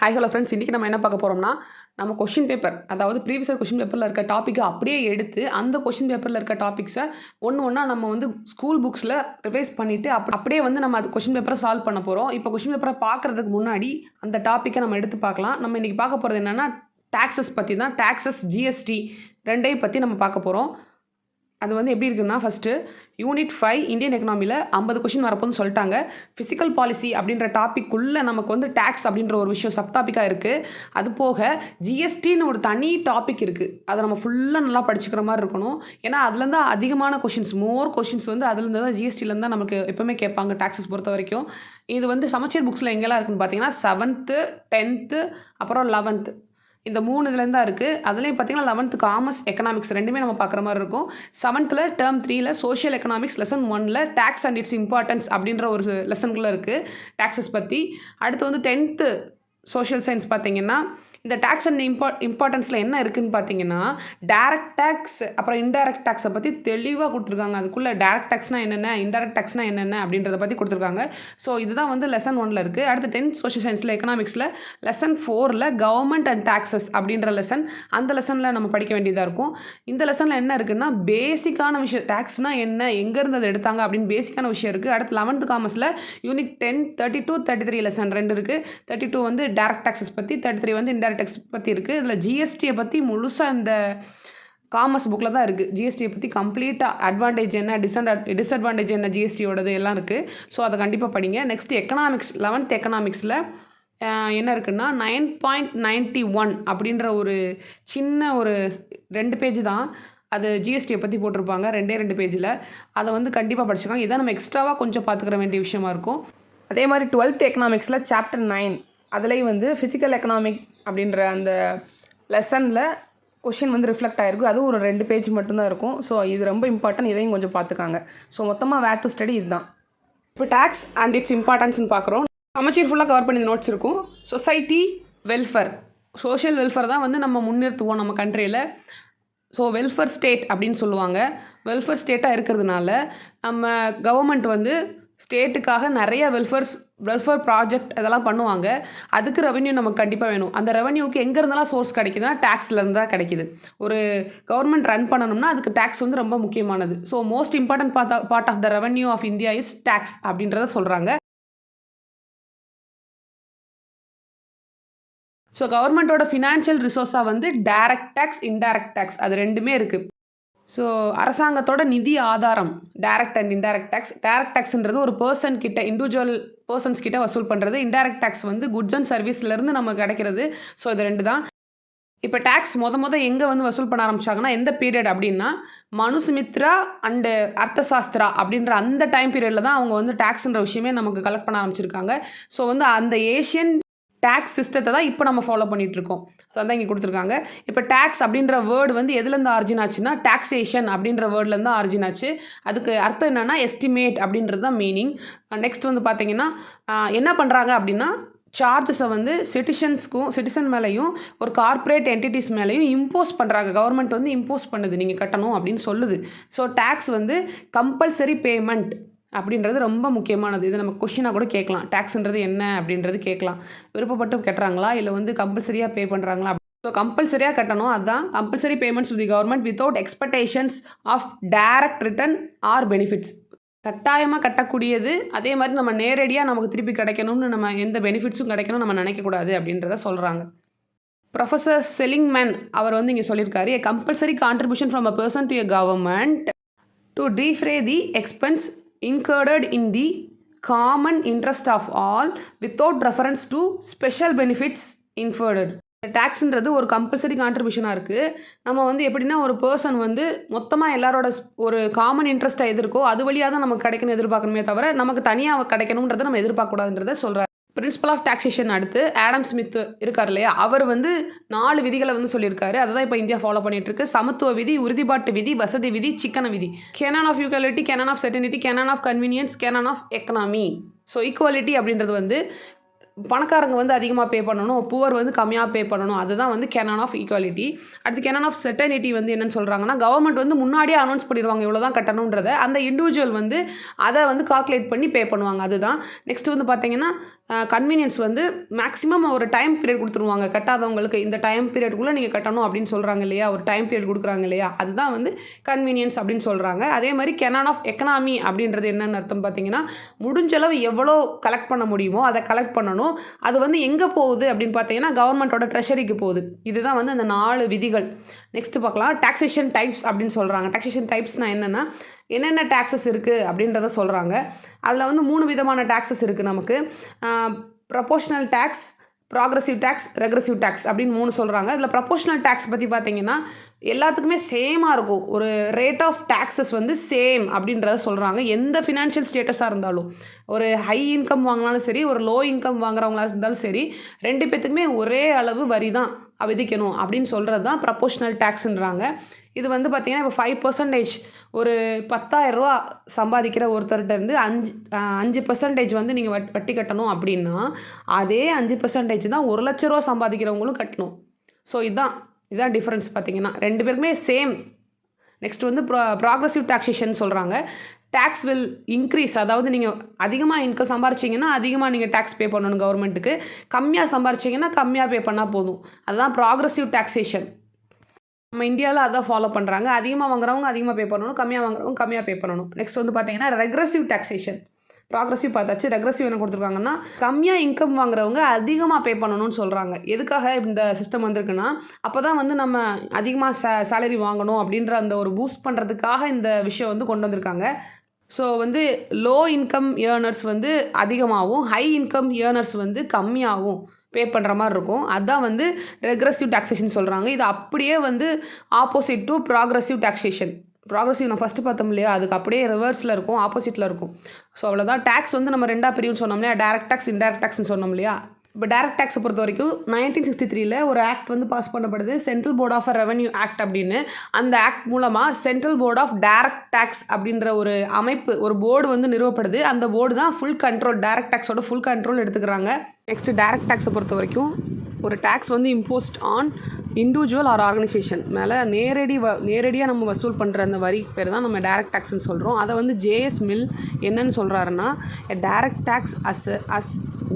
Hi hello friends, இன்றைக்கி நம்ம என்ன பார்க்க போகிறோம்னா, நம்ம கொஷின் பேப்பர், அதாவது ப்ரீவியஸ் கொஷின் பேப்பரில் இருக்க டாப்பிக்கை அப்படியே எடுத்து அந்த கொஷின் பேப்பரில் இருக்க டாபிக்ஸை ஒன்று ஒன்றா நம்ம வந்து ஸ்கூல் புக்ஸில் ரிவைஸ் பண்ணிவிட்டு அப்படியே வந்து நம்ம அது கொஷின் பேப்பரை சால்வ் பண்ண போகிறோம். இப்போ கொஷின் பேப்பரை பார்க்குறதுக்கு முன்னாடி அந்த டாப்பிக்கை நம்ம எடுத்து பார்க்கலாம். நம்ம இன்றைக்கி பார்க்க போகிறது என்னென்னா டேக்ஸஸ் பற்றி தான். டேக்ஸஸ், ஜிஎஸ்டி ரெண்டையும் பற்றி நம்ம பார்க்க போகிறோம். அது வந்து எப்படி இருக்குன்னா, ஃபஸ்ட்டு யூனிட் 5 இந்தியன் எக்கனாமியில் 50 கொஷின் வரப்போன்னு சொல்லிட்டாங்க. ஃபிசிக்கல் பாலிசி அப்படின்ற டாப்பிக்குள்ளே நமக்கு வந்து டேக்ஸ் அப்படின்ற ஒரு விஷயம் சப் டாப்பிக்காக இருக்குது. அது போக ஜிஎஸ்டின்னு ஒரு தனி டாபிக் இருக்குது. அதை நம்ம ஃபுல்லாக நல்லா படிச்சுக்கிற மாதிரி இருக்கணும். ஏன்னா அதுலேருந்து அதிகமான கொஷின்ஸ், மோர் கொஷின்ஸ் வந்து அதுலேருந்து தான், ஜிஎஸ்டிலேருந்து தான் நமக்கு எப்போவுமே கேட்பாங்க டேக்ஸஸ் பொறுத்த வரைக்கும். இது வந்து சமச்சீர் புக்ஸில் எங்கெல்லாம் இருக்குதுன்னு பார்த்தீங்கன்னா 7th 10th அப்புறம் 11th இந்த 3 இதுலேருந்து தான் இருக்குது. அதுலேயும் பார்த்தீங்கன்னா 11th காமர்ஸ், எக்கனாமிக்ஸ் ரெண்டுமே நம்ம பார்க்குற மாதிரி இருக்கும். 7th term 3 social economics lesson 1 tax and its importance அப்படின்ற ஒரு லெசனுக்குள்ளே இருக்குது டேக்ஸஸ் பற்றி. அடுத்து வந்து 10th சோஷியல் சயின்ஸ் பார்த்தீங்கன்னா இந்த டேக்ஸ் அண்ட் இம்பார்ட்டன்ஸில் என்ன இருக்குதுன்னு பார்த்தீங்கன்னா டைரக்ட் டேக்ஸ் அப்புறம் இன்டைரக்ட் டேக்ஸை பற்றி தெளிவாக கொடுத்துருக்காங்க. அதுக்குள்ளே டைரக்ட் டேக்ஸ்னால் என்னென்ன, இன்டைரக்ட் டேக்ஸ்னால் என்னென்ன அப்படின்றத பற்றி கொடுத்துருக்காங்க. ஸோ இதுதான் வந்து லெசன் 1 இருக்குது. அடுத்து 10th சோஷியல் சயின்ஸில் எக்கனாமிக்ஸில் லெசன் 4 கவர்மெண்ட் அண்ட் டேக்ஸஸ் அப்படின்ற லெசன், அந்த லெசனில் நம்ம படிக்க வேண்டியதாக இருக்கும். இந்த லெசனில் என்ன இருக்குன்னா பேசிக்கான விஷயம், டேக்ஸ்னால் என்ன, எங்கேருந்து அதை எடுத்தாங்க அப்படின்னு பேசிக்கான விஷயம் இருக்குது. அடுத்து 11th காமர்ஸில் யூனிட் 10 32 33 லெசன் 2 இருக்குது. 32 வந்து டைரக்ட் டேக்ஸஸ் பற்றி, 33 வந்து இன்டைரக்ட் டேக்ஸ் பற்றி இருக்குது. இதில் ஜிஎஸ்டியை பற்றி முழுசாக இந்த காமர்ஸ் புக்கில் தான் இருக்குது. ஜிஎஸ்டியை பற்றி கம்ப்ளீட்டாக அட்வான்டேஜ் என்ன, டிஸ்அட்வான்டேஜ் என்ன, ஜிஎஸ்டியோடது எல்லாம் இருக்குது. ஸோ அதை கண்டிப்பாக படிங்க. நெக்ஸ்ட் எக்கனாமிக்ஸ், 11th எக்கனாமிக்ஸில் என்ன இருக்குன்னா 9.91 அப்படின்ற ஒரு சின்ன ஒரு 2 பேஜ் தான். அது ஜிஎஸ்டியை பற்றி போட்டிருப்பாங்க 2 பேஜில். அதை வந்து கண்டிப்பாக படிச்சுக்காங்க. இதான் நம்ம எக்ஸ்ட்ராவாக கொஞ்சம் பார்த்துக்கிற வேண்டிய விஷயமா இருக்கும். அதே மாதிரி 12th எக்கனாமிக்ஸில் சாப்டர் 9 அதுலேயும் வந்து ஃபிசிக்கல் எக்கனாமிக் அப்படின்ற அந்த லெசனில் கொஷின் வந்து ரிஃப்ளெக்ட் ஆகிருக்கும். அதுவும் ஒரு 2 பேஜ் மட்டும்தான் இருக்கும். ஸோ இது ரொம்ப இம்பார்ட்டன்ட், இதையும் கொஞ்சம் பார்த்துக்காங்க. ஸோ மொத்தமாக வேர் டு ஸ்டடி இதுதான். இப்போ டேக்ஸ் அண்ட் இட்ஸ் இம்பார்ட்டன்ஸ்னு பார்க்குறோம். அமைச்சர் ஃபுல்லாக கவர் பண்ணி நோட்ஸ் இருக்கும். சொசைட்டி வெல்ஃபேர், சோஷியல் வெல்ஃபேர் தான் வந்து நம்ம முன்னிறுத்துவோம் நம்ம கண்ட்ரியில். ஸோ வெல்ஃபேர் ஸ்டேட் அப்படின்னு சொல்லுவாங்க. வெல்ஃபேர் ஸ்டேட்டாக இருக்கிறதுனால நம்ம கவர்மெண்ட் வந்து ஸ்டேட்டுக்காக நிறைய வெல்ஃபேர் ப்ராஜெக்ட் இதெல்லாம் பண்ணுவாங்க. அதுக்கு ரெவென்யூ நமக்கு கண்டிப்பாக வேணும். அந்த ரெவென்யூக்கு எங்கேருந்தெல்லாம் சோர்ஸ் கிடைக்குதுன்னா டேக்ஸ்லேருந்து தான் கிடைக்கிது. ஒரு கவர்மெண்ட் ரன் பண்ணணும்னா அதுக்கு டேக்ஸ் வந்து ரொம்ப முக்கியமானது. So most important part of the revenue of India is tax அப்படின்றத சொல்கிறாங்க. ஸோ கவர்மெண்ட்டோட ஃபினான்ஷியல் ரிசோர்ஸாக வந்து டைரக்ட் டேக்ஸ், இன்டைரக்ட் டேக்ஸ் அது ரெண்டுமே இருக்குது. ஸோ அரசாங்கத்தோட நிதி ஆதாரம் direct and indirect tax. Direct டேக்ஸ்ன்றது ஒரு பர்சன் கிட்ட, இண்டிவிஜுவல் பர்சன்ஸ் கிட்ட வசூல் பண்ணுறது. இன்டைரக்ட் டேக்ஸ் வந்து குட்ஸ் அண்ட் சர்வீஸ்லேருந்து நமக்கு கிடைக்கிறது. ஸோ இது 2 தான். இப்போ டேக்ஸ் எங்கே வந்து வசூல் பண்ண ஆரம்பிச்சாங்கன்னா எந்த பீரியட் அப்படின்னா மனுசுமித்ரா அண்டு அர்த்தசாஸ்திரா அப்படின்ற அந்த டைம் பீரியடில் தான் அவங்க வந்து டேக்ஸ்ன்ற விஷயமே நமக்கு கலெக்ட் பண்ண ஆரம்பிச்சிருக்காங்க. ஸோ வந்து அந்த ஏஷியன் டேக்ஸ் சிஸ்டத்தை தான் இப்போ நம்ம ஃபாலோ பண்ணிகிட்ருக்கோம். ஸோ அதான் இங்கே கொடுத்துருக்காங்க. இப்போ டேக்ஸ் அப்படின்ற வேர்டு வந்து எதுலேருந்து ஆரிஜின் ஆச்சுன்னா டாக்ஸேஷன் அப்படின்ற வேர்ட்லேருந்து ஆரிஜின் ஆச்சு. அதுக்கு அர்த்தம் என்னென்னா எஸ்டிமேட் அப்படின்றது தான் மீனிங். நெக்ஸ்ட் வந்து பார்த்திங்கன்னா என்ன பண்ணுறாங்க அப்படின்னா சார்ஜஸை வந்து சிட்டிசன் மேலேயும் ஒரு கார்ப்பரேட் என்டிட்டிஸ் மேலேயும் இம்போஸ் பண்ணுறாங்க. கவர்மெண்ட் வந்து இம்போஸ் பண்ணுது, நீங்கள் கட்டணும் அப்படின்னு சொல்லுது. ஸோ டேக்ஸ் வந்து கம்பல்சரி பேமெண்ட் அப்படின்றது ரொம்ப முக்கியமானது. இது நம்ம கொஷினாக கூட கேட்கலாம். டேக்ஸ்ன்றது என்ன அப்படின்றது கேட்கலாம். விருப்பப்பட்டு கட்டுறாங்களா இல்லை வந்து கம்பல்சரியாக பே பண்ணுறாங்களா? ஸோ கம்பல்சரியாக கட்டணும். அதுதான் compulsory payments to the government without expectations of direct return or benefits. கட்டாயமாக கட்டக்கூடியது. அதே மாதிரி நம்ம நேரடியாக நமக்கு திருப்பி கிடைக்கணும்னு, நம்ம எந்த பெனிஃபிட்ஸும் கிடைக்கணும்னு நம்ம நினைக்கக்கூடாது அப்படின்றத சொல்கிறாங்க. ப்ரொஃபஸர் செலிங்மேன் அவர் வந்து இங்கே சொல்லியிருக்காரு, a compulsory contribution from a person to a government to defray the expense incurred in the common interest of all without reference to special benefits inferred. டேக்ஸ்ன்றது ஒரு கம்பல்சரி கான்ட்ரிபியூஷனாக இருக்குது. நம்ம வந்து எப்படின்னா ஒரு பர்சன் வந்து மொத்தமாக எல்லாரோட ஒரு காமன் இன்ட்ரெஸ்ட்டாக எது இருக்கோ அது வழியாக தான் நமக்கு கிடைக்கணும் எதிர்பார்க்கணுமே தவிர நமக்கு தனியாக கிடைக்கணுன்றதை நம்ம எதிர்பார்க்கக்கூடாதுன்றதை சொல்கிறார். பிரின்சிபல் ஆஃப் டாக்ஸேஷன் அடுத்து ஆடம் ஸ்மித் இருக்கார் இல்லையா, அவர் வந்து 4 விதிகளை வந்து சொல்லியிருக்காரு. அதை தான் இப்போ இந்தியா ஃபாலோ பண்ணிகிட்ருக்கு. சமத்துவ விதி, உறுதிப்பாட்டு விதி, வசதி விதி, சிக்கன விதி. Canon of equality, canon of certainty, canon of convenience, canon of economy. So equality அப்படின்றது வந்து பணக்காரங்க வந்து அதிகமாக பே பண்ணணும், புவர் வந்து கம்மியாக பே பண்ணணும். அதுதான் வந்து கேனான் ஆஃப் ஈக்குவாலிட்டி. அடுத்து கேனான் ஆஃப் செர்டைனிட்டி வந்து என்னன்னு சொல்கிறாங்கன்னா, கவர்மெண்ட் வந்து முன்னாடியே அனௌன்ஸ் பண்ணிடுவாங்க இவ்வளோ தான் கட்டணுன்றத. அந்த இண்டிவிஜுவல் வந்து அதை வந்து கால்குலேட் பண்ணி பே பண்ணுவாங்க. அதுதான். நெக்ஸ்ட் வந்து பார்த்தீங்கன்னா கன்வீனியன்ஸ் வந்து மேக்ஸிமம் ஒரு டைம் பீரியட் கொடுத்துருவாங்க. கட்டாதவங்களுக்கு இந்த டைம் பீரியடுக்குள்ளே நீங்கள் கட்டணும் அப்படின்னு சொல்கிறாங்க இல்லையா, ஒரு டைம் பீரியட் கொடுக்குறாங்க இல்லையா, அதுதான் வந்து கன்வீனியன்ஸ் அப்படின்னு சொல்கிறாங்க. அதே மாதிரி கேனான் ஆஃப் எக்கனாமி அப்படின்றது என்னென்னு அர்த்தம் பார்த்தீங்கன்னா, முடிஞ்சளவு எவ்வளோ கலெக்ட் பண்ண முடியுமோ அதை கலெக்ட் பண்ணணும். அது வந்து எங்கே போகுது அப்படின்னு பார்த்தீங்கன்னா கவர்மெண்ட்டோட ட்ரெஷரிக்கு போகுது. இதுதான் வந்து அந்த 4 விதிகள். நெக்ஸ்ட்டு பார்க்கலாம். டாக்ஸேஷன் டைப்ஸ் அப்படின்னு சொல்கிறாங்க. டாக்ஸேஷன் டைப்ஸ்னால் என்னென்ன டாக்ஸஸ் இருக்குது அப்படின்றத சொல்கிறாங்க. அதில் வந்து 3 விதமான டாக்ஸஸ் இருக்குது நமக்கு. Proportional tax, progressive tax, regressive tax அப்படின்னு 3 சொல்கிறாங்க. இதில் ப்ரொபோஷனல் டேக்ஸ் பற்றி பார்த்தீங்கன்னா எல்லாத்துக்குமே சேமாக இருக்கும். ஒரு ரேட் ஆஃப் டேக்ஸஸ் வந்து சேம் அப்படின்றத சொல்கிறாங்க. எந்த ஃபினான்ஷியல் ஸ்டேட்டஸாக இருந்தாலும், ஒரு ஹை இன்கம் வாங்கினாலும் சரி, ஒரு லோ இன்கம் வாங்குறவங்களா இருந்தாலும் சரி, 2 பேத்துக்குமே ஒரே அளவு வரி தான் விதிக்கணும் அப்படின்னு சொல்கிறது தான் ப்ரொபோஷனல் டேக்ஸுன்றாங்க. இது வந்து பார்த்திங்கன்னா இப்போ 5% ஒரு 10,000 ரூபா சம்பாதிக்கிற ஒருத்தர்கிட்ட இருந்து 5% வந்து நீங்கள் வட்டி கட்டணும் அப்படின்னா, அதே 5% தான் 1,00,000 ரூபா சம்பாதிக்கிறவங்களும் கட்டணும். ஸோ இதுதான் டிஃப்ரென்ஸ் பார்த்தீங்கன்னா 2 பேருக்குமே சேம். நெக்ஸ்ட் வந்து ப்ராக்ரெசிவ் டாக்ஸேஷன் சொல்கிறாங்க. டேக்ஸ் வில் இன்க்ரீஸ், அதாவது நீங்கள் அதிகமாக இன்கம் சம்பாரிச்சிங்கன்னா அதிகமாக நீங்கள் டேக்ஸ் பே பண்ணணும் கவர்மெண்ட்டுக்கு, கம்மியாக சம்பாரிச்சிங்கன்னா கம்மியாக பே பண்ணால் போதும். அதுதான் ப்ராக்ரெசிவ் டாக்ஸேஷன். நம்ம இந்தியாவில் அதான் ஃபாலோ பண்ணுறாங்க. அதிகமாக வாங்குறவங்க அதிகமாக பே பண்ணணும், கம்மியாக வாங்குறவங்க கம்மியாக பே பண்ணணும். நெக்ஸ்ட் வந்து பார்த்தீங்கன்னா ரெக்ரெசிவ் டாக்ஸேஷன். ப்ராக்ரெசிவ் பார்த்தாச்சு. ரெக்ரெசிவ் என்ன கொடுத்துருக்காங்கன்னா, கம்மியாக இன்கம் வாங்குறவங்க அதிகமாக பே பண்ணணும்னு சொல்கிறாங்க. எதுக்காக இந்த சிஸ்டம் வந்திருக்குன்னா, அப்போ தான் வந்து நம்ம அதிகமாக சேலரி வாங்கணும் அப்படின்ற அந்த ஒரு பூஸ்ட் பண்ணுறதுக்காக இந்த விஷயம் வந்து கொண்டு வந்திருக்காங்க. ஸோ வந்து லோ இன்கம் ஏர்னர்ஸ் வந்து அதிகமாகவும், ஹை இன்கம் ஏர்னர்ஸ் வந்து கம்மியாகவும் பே பண்ணுற மாதிரி இருக்கும். அதுதான் வந்து ரெக்ரெசிவ் டாக்ஸேஷன் சொல்கிறாங்க. இது அப்படியே வந்து opposite to progressive taxation. Progressive நான் ஃபஸ்ட்டு பார்த்தோம் இல்லையா, அதுக்கு அப்படியே ரிவர்ஸில் இருக்கும், ஆப்போசிட்டில் இருக்கும். ஸோ அவ்வளோதான். டேக்ஸ் வந்து நம்ம 2 பிரிவுன்னு சொன்னோம் இல்லையா, டைரக்ட் டேக்ஸ், இன்டைரக்ட் டேக்ஸ்னு சொன்னோம் இல்லையா. இப்போ டைரக்ட் டேக்ஸை பொறுத்த வரைக்கும் 1963 ஒரு ஆக்ட் வந்து பாஸ் பண்ணப்படுது, central board of revenue act அப்படின்னு. அந்த ஆக்ட் மூலமாக central board of direct tax அப்படின்ற ஒரு அமைப்பு, ஒரு போர்டு வந்து நிறுவப்படுது. அந்த போர்டு தான் ஃபுல் கண்ட்ரோல், டைரக்ட் டேக்ஸோட ஃபுல் கண்ட்ரோல் எடுத்துக்கிறாங்க. நெக்ஸ்ட்டு டைரக்ட் டேக்ஸை பொறுத்த வரைக்கும் ஒரு டேக்ஸ் வந்து imposed on individual or organisation மேலே நேரடியாக நம்ம வசூல் பண்ணுற அந்த வரி பேர் தான் நம்ம டைரக்ட் டேக்ஸ்னு சொல்கிறோம். அதை வந்து ஜேஎஸ் மில் என்னன்னு சொல்கிறாருன்னா, direct tax as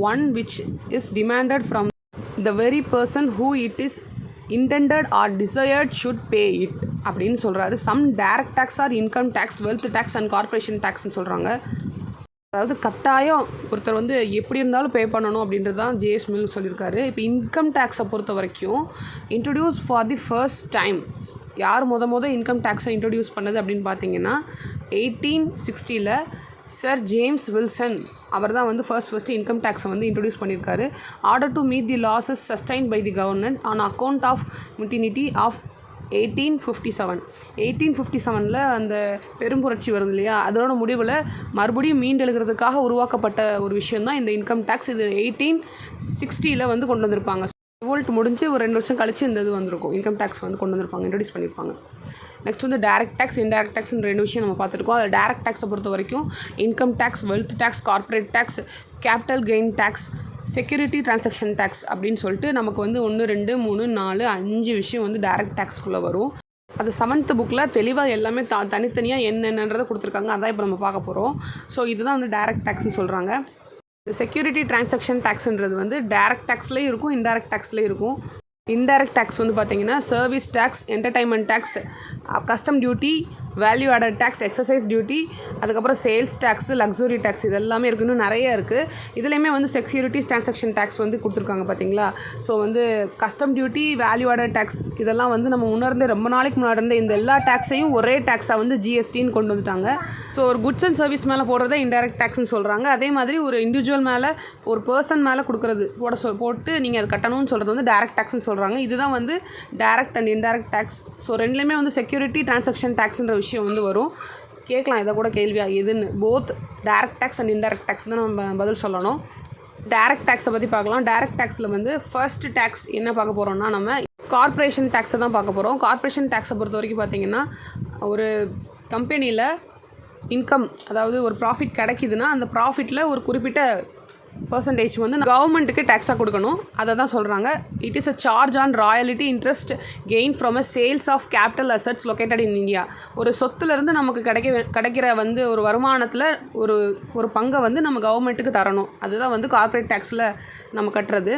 one which is demanded from the very person who it is intended or desired should pay it அப்படின்னு சொல்கிறாரு. Some direct tax are income tax, wealth tax and corporation டேக்ஸ்ன்னு சொல்கிறாங்க. அதாவது கட்டாயம் ஒருத்தர் வந்து எப்படி இருந்தாலும் பே பண்ணணும் அப்படின்றது தான் ஜேஎஸ் மில் சொல்லியிருக்காரு. இப்போ இன்கம் டேக்ஸை பொறுத்த வரைக்கும் introduce for the first time யார் இன்கம் டேக்ஸை இன்ட்ரடியூஸ் பண்ணது அப்படின்னு பார்த்தீங்கன்னா 1860 சர் ஜேம்ஸ் வில்சன் அவர் தான் வந்து ஃபர்ஸ்ட் இன்கம் டேக்ஸை வந்து இன்ட்ரடியூஸ் பண்ணியிருக்காரு. Order to meet the losses sustain by the government on account of mutiny of 1857 அந்த பெரும்புரட்சி வருது இல்லையா, அதோட முடிவில் மறுபடியும் மீண்டெழுகிறதுக்காக உருவாக்கப்பட்ட ஒரு விஷயம் தான் இந்த இன்கம் டேக்ஸ். இது 1860 வந்து கொண்டு வந்திருப்பாங்க. ரிவோல்ட் முடிஞ்சு ஒரு 2 வருஷம் கழிச்சு இந்த இது வந்திருக்கும், இன்கம் டேக்ஸ் வந்து கொண்டு வந்திருப்பாங்க, இன்ட்ரடியூஸ் பண்ணியிருப்பாங்க. நெக்ஸ்ட் வந்து டைரக்ட் டேக்ஸ், இன்டைரக்ட் டேக்ஸ்ன்ற 2 விஷயம் நம்ம பார்த்துருக்கோம். அதில் டைரக்ட் டேக்ஸை பொறுத்த வரைக்கும் income tax, wealth tax, corporate tax, capital gain tax, security transaction tax அப்படின்னு சொல்லிட்டு நமக்கு வந்து 1, 2, 3, 4, 5 விஷயம் வந்து டைரக்ட் டேக்ஸ்குள்ளே வரும். அது 7th புக்கில் தெளிவாக எல்லாமே தனித்தனியாக என்னென்னன்றதை கொடுத்துருக்காங்க. அதான் இப்போ நம்ம பார்க்க போகிறோம். ஸோ இதுதான் வந்து டைரக்ட் டேக்ஸ்னு சொல்கிறாங்க. செக்யூரிட்டி டிரான்சாக்ஷன் டேக்ஸ்ன்றது வந்து டைரக்ட் டேக்ஸ்லேயும் இருக்கும், இன்டைரக்ட் டேக்ஸ்லேயும் இருக்கும். இன்டைரக்ட் டேக்ஸ் வந்து பார்த்திங்கன்னா service tax, entertainment tax, custom duty, value added tax, excise duty, அதுக்கப்புறம் சேல்ஸ் டேக்ஸ், லக்ஸுரி டேக்ஸ், இது எல்லாமே இருக்குது. இன்னும் நிறைய இருக்குது. இதுலேயுமே வந்து செக்யூரிட்டி டிரான்சாக்ஷன் டேக்ஸ் வந்து கொடுத்துருக்காங்க பார்த்தீங்களா. ஸோ வந்து custom duty, value added tax இதெல்லாம் வந்து நம்ம முன்னே ரொம்ப நாளைக்கு முன்னாடி இருந்த இந்த எல்லா டேக்ஸையும் ஒரே டேக்ஸாக வந்து ஜிஎஸ்டின்னு கொண்டு வந்துட்டாங்க. ஸோ ஒரு குட்ஸ் அண்ட் சர்வீஸ் மேலே போடுறதே இன்டைரக்ட் டேக்ஸ்னு சொல்கிறாங்க. அதே மாதிரி ஒரு இண்டிவிஜுவல் மேலே, ஒரு பர்சன் மேலே கொடுக்குறது போட்டு நீங்கள் அது கட்டணும்னு சொல்கிறது வந்து டைரக்ட் டேக்ஸ்னு சொல்கிறாங்க. இதுதான் வந்து direct and indirect tax. So ரெண்டுலேயுமே வந்து செக்யூரிட்டி டிரான்சாக்ஷன் டேக்ஸ்ன்ற விஷயம் வந்து வரும். கேட்கலாம் இதை கூட கேள்வியா எதுன்னு. Both direct tax and indirect tax தான் நம்ம பதில் சொல்லணும். டைரக்ட் டேக்ஸை பற்றி பார்க்கலாம். டைரக்ட் டேக்ஸில் வந்து ஃபர்ஸ்ட் டேக்ஸ் என்ன பார்க்க போகிறோம்னா, நம்ம கார்ப்பரேஷன் டேக்ஸை தான் பார்க்க போகிறோம். கார்ப்பரேஷன் டேக்ஸை பொறுத்த வரைக்கும் பார்த்திங்கன்னா, ஒரு கம்பெனியில் இன்கம், அதாவது ஒரு ப்ராஃபிட் கிடைக்கிதுன்னா அந்த ப்ராஃபிட்டில் ஒரு குறிப்பிட்ட பர்சன்டேஜ் வந்து கவர்மெண்ட்டுக்கு டேக்ஸாக கொடுக்கணும். அதை தான் சொல்கிறாங்க. It is a charge on royalty interest gain from a sales of capital assets located in India. ஒரு சொத்துலேருந்து நமக்கு கிடைக்கிற வந்து ஒரு வருமானத்தில் ஒரு பங்கை வந்து நம்ம கவர்மெண்ட்டுக்கு தரணும். அதுதான் வந்து கார்ப்பரேட் டேக்ஸில் நம்ம கட்டுறது.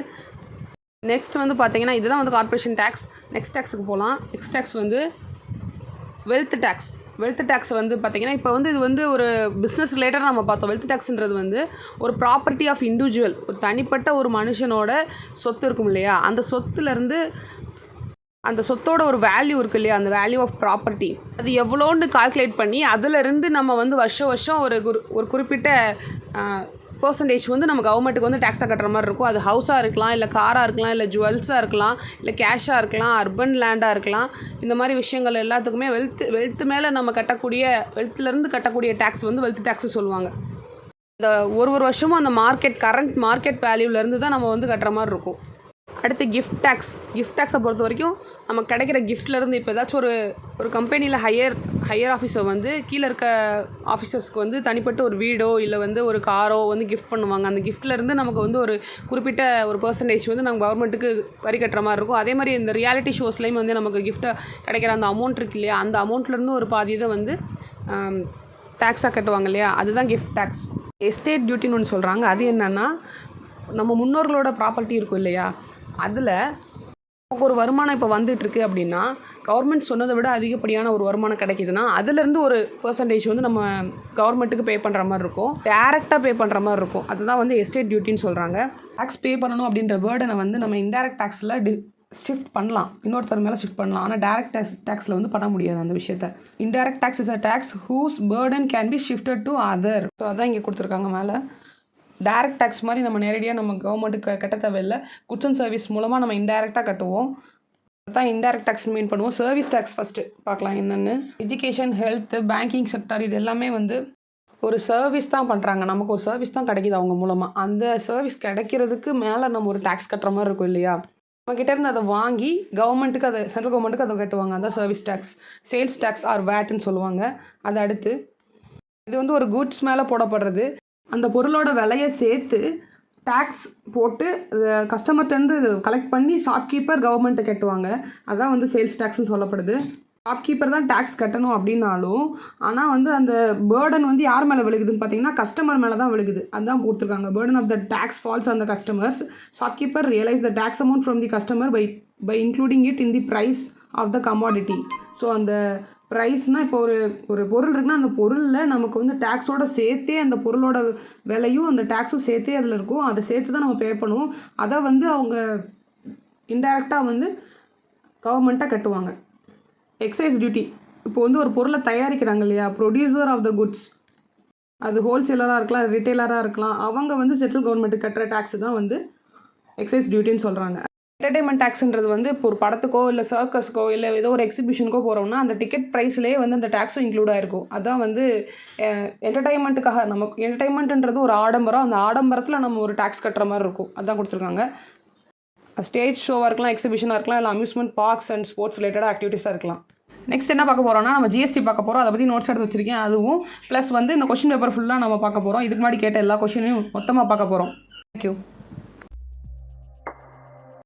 நெக்ஸ்ட் வந்து பார்த்திங்கன்னா இதுதான் வந்து கார்ப்பரேஷன் டேக்ஸ். நெக்ஸ்ட் டேக்ஸுக்கு போகலாம். நெக்ஸ்ட் டேக்ஸ் வந்து வெல்த் டேக்ஸ். வெல்த் டேக்ஸ் வந்து பார்த்திங்கன்னா இப்போ வந்து இது வந்து ஒரு பிஸ்னஸ் ரிலேட்டடாக நம்ம பார்த்தோம். வெல்த் டேக்ஸ்ன்றது வந்து ஒரு ப்ராப்பர்ட்டி ஆஃப் இண்டிவிஜுவல், ஒரு தனிப்பட்ட ஒரு மனுஷனோட சொத்து இருக்கும் இல்லையா, அந்த சொத்துலேருந்து அந்த சொத்தோட ஒரு வேல்யூ இருக்குது இல்லையா, அந்த வேல்யூ ஆஃப் ப்ராப்பர்ட்டி அது எவ்வளோன்னு கால்குலேட் பண்ணி அதிலிருந்து நம்ம வந்து வருஷம் ஒரு குறிப்பிட்ட பர்சன்டேஜ் வந்து நம்ம கவர்மெண்ட்டுக்கு வந்து டேக்ஸாக கட்டுற மாதிரி இருக்கும். அது ஹவுஸாக இருக்கலாம், இல்லை காராக இருக்கலாம், இல்லை ஜுவல்ஸாக இருக்கலாம், இல்லை கேஷாக இருக்கலாம், அர்பன் லேண்டாக இருக்கலாம். இந்த மாதிரி விஷயங்கள் எல்லாத்துக்குமே வெல்த் மேலே நம்ம கட்டக்கூடிய வெல்த்லேருந்து கட்டக்கூடிய டேக்ஸ் வந்து வெல்த் டேக்ஸு சொல்லுவாங்க. இந்த ஒரு வருஷமும் அந்த கரண்ட் மார்க்கெட் வேல்யூலேருந்து தான் நம்ம வந்து கட்டுற மாதிரி இருக்கும். அடுத்து கிஃப்ட் டேக்ஸை பொறுத்த வரைக்கும் நம்ம கிடைக்கிற கிஃப்ட்லேருந்து இப்போ ஏதாச்சும் ஒரு கம்பெனியில் ஹையர் ஆஃபீஸர் வந்து கீழே இருக்க ஆஃபீஸர்ஸ்க்கு வந்து தனிப்பட்ட ஒரு வீடோ இல்லை வந்து ஒரு காரோ வந்து கிஃப்ட் பண்ணுவாங்க. அந்த கிஃப்ட்லேருந்து நமக்கு வந்து ஒரு குறிப்பிட்ட ஒரு பர்சன்டேஜ் வந்து நம்ம கவர்மெண்ட்டுக்கு வரி கட்டுற மாதிரி இருக்கும். அதே மாதிரி இந்த ரியாலிட்டி ஷோஸ்லேயும் வந்து நமக்கு கிஃப்ட்டை கிடைக்கிற அந்த அமௌண்ட் இருக்கு இல்லையா, அந்த அமௌண்ட்லேருந்து ஒரு பாதி இதை வந்து டேக்ஸாக கட்டுவாங்க இல்லையா, அதுதான் கிஃப்ட் டேக்ஸ். எஸ்டேட் டியூட்டின்னு ஒன்று சொல்கிறாங்க. அது என்னென்னா நம்ம முன்னோர்களோட ப்ராப்பர்ட்டி இருக்கும் இல்லையா, அதில் நமக்கு ஒரு வருமானம் இப்போ வந்துட்டுருக்கு அப்படின்னா, கவர்மெண்ட் சொன்னதை விட அதிகப்படியான ஒரு வருமானம் கிடைக்கிதுன்னா அதுலேருந்து ஒரு பர்சன்டேஜ் வந்து நம்ம கவர்மெண்ட்டுக்கு பே பண்ணுற மாதிரி இருக்கும், டேரெக்டாக பே பண்ணுற மாதிரி இருக்கும். அதுதான் வந்து எஸ்டேட் டியூட்டின்னு சொல்கிறாங்க. டேக்ஸ் பே பண்ணணும் அப்படின்ற பேர்டனை வந்து நம்ம இன்டைரக்ட் டேக்ஸில் ஷிஃப்ட் பண்ணலாம், இன்னொருத்தர் மேலே ஷிஃப்ட் பண்ணலாம். ஆனால் டேரக்ட் டேக்ஸில் வந்து பண்ண முடியாது அந்த விஷயத்தை. Indirect tax is a tax whose burden can be shifted to other. So அதான் இங்கே கொடுத்துருக்காங்க மேலே. டேரக்ட் டேக்ஸ் மாதிரி நம்ம நேரடியாக நம்ம கவர்மெண்ட்டுக்கு கட்ட தேவையில்லை. குட்ஸ் அண்ட் சர்வீஸ் மூலமாக நம்ம இன்டைரக்டாக கட்டுவோம். அதுதான் இன்டைரக்ட் டேக்ஸ் மீன் பண்ணுவோம். சர்வீஸ் டேக்ஸ் ஃபஸ்ட்டு பார்க்கலாம் என்னென்னு. எஜுகேஷன், ஹெல்த்து, பேங்கிங் செக்டர் இது எல்லாமே வந்து ஒரு சர்வீஸ் தான் பண்ணுறாங்க. நமக்கு ஒரு சர்வீஸ் தான் கிடைக்கிது அவங்க மூலமாக. அந்த சர்வீஸ் கிடைக்கிறதுக்கு மேலே நம்ம ஒரு டேக்ஸ் கட்டுற மாதிரி இருக்கும் இல்லையா, நம்மக்கிட்டேருந்து அதை வாங்கி கவர்மெண்ட்டுக்கு அதை சென்ட்ரல் கவர்மெண்ட்டுக்கு அதை கட்டுவாங்க. அதான் service tax. Sales tax or வேட்னு சொல்லுவாங்க. அது அடுத்து இது வந்து ஒரு குட்ஸ் மேலே போடப்படுறது. அந்த பொருளோட விலையை சேர்த்து டேக்ஸ் போட்டு கஸ்டமர்கிட்டருந்து கலெக்ட் பண்ணி ஷாப்கீப்பர் கவர்மெண்ட்டை கட்டுவாங்க. அதான் வந்து சேல்ஸ் டேக்ஸ்னு சொல்லப்படுது. ஷாப்கீப்பர் தான் டேக்ஸ் கட்டணும் அப்படின்னாலும், ஆனால் வந்து அந்த பேர்டன் வந்து யார் மேலே விழுகுதுன்னு பார்த்தீங்கன்னா கஸ்டமர் மேலே தான் விழுகுது. அதுதான் கொடுத்துருக்காங்க. Burden of the tax falls on the customers. Shopkeeper realise the tax amount from the customer by including it in the price of the commodity. So அந்த ப்ரைஸ்னால் இப்போ ஒரு பொருள் இருக்குன்னா அந்த பொருளில் நமக்கு வந்து டேக்ஸோடு சேர்த்தே அந்த பொருளோட விலையும் அந்த டேக்ஸும் சேர்த்தே அதில் இருக்கும். அதை சேர்த்து தான் நம்ம பே பண்ணுவோம். அதை வந்து அவங்க இன்டைரக்டாக வந்து கவர்மெண்ட்டாக கட்டுவாங்க. Excise duty. இப்போ வந்து ஒரு பொருளை தயாரிக்கிறாங்க இல்லையா, ப்ரொடியூசர் ஆஃப் த குட்ஸ், அது ஹோல்சேலராக இருக்கலாம், ரிட்டெய்லராக இருக்கலாம், அவங்க வந்து சென்ட்ரல் கவர்மெண்ட்டுக்கு கட்டுற டேக்ஸ் தான் வந்து எக்ஸைஸ் டியூட்டின்னு சொல்கிறாங்க. என்டர்டெயின்மெண்ட் டேக்ஸ்ன்றது வந்து இப்போ ஒரு படத்துக்கோ இல்லை சர்க்கஸ்க்கோ இல்லை ஏதோ ஒரு எக்ஸிபிஷனுக்கோ போகிறோம்னா அந்த டிக்கெட் ப்ரைஸ்லேயே வந்து அந்த டேக்ஸும் இன்க்ளூட் ஆகிருக்கும். அதுதான் வந்து என்டர்டெயின்மெண்ட்டுக்காக நமக்கு என்டர்டெயின்மெண்ட்டுன்றது ஒரு ஆடம்பரம். அந்த ஆடம்பரத்தில் நம்ம ஒரு டேக்ஸ் கட்டுற மாதிரி இருக்கும். அதுதான் கொடுத்துருக்காங்க. ஸ்டேஜ் ஷோவாக இருக்கலாம், எக்ஸிபிஷனாக இருக்கலாம், இல்லை அம்யூஸ்மெண்ட் பார்க்ஸ் அண்ட் ஸ்போர்ட்ஸ் ரிலேட்டடாக ஆக்டிவிட்டீஸாக இருக்கலாம். நெக்ஸ்ட் என்ன பார்க்க போகிறோம்னா நம்ம ஜிஎஸ்டி பார்க்க போகிறோம். அதை பற்றி நோட்ஸ் எடுத்து வச்சிருக்கேன். அதுவும் ப்ளஸ் வந்து இந்த கொஷின் பேப்பர் ஃபுல்லாக நம்ம பார்க்க போகிறோம். இதுக்கு முன்னாடி கேட்ட எல்லா கொஷினையும் மொத்தமாக பார்க்க போகிறோம். தேங்க்யூ.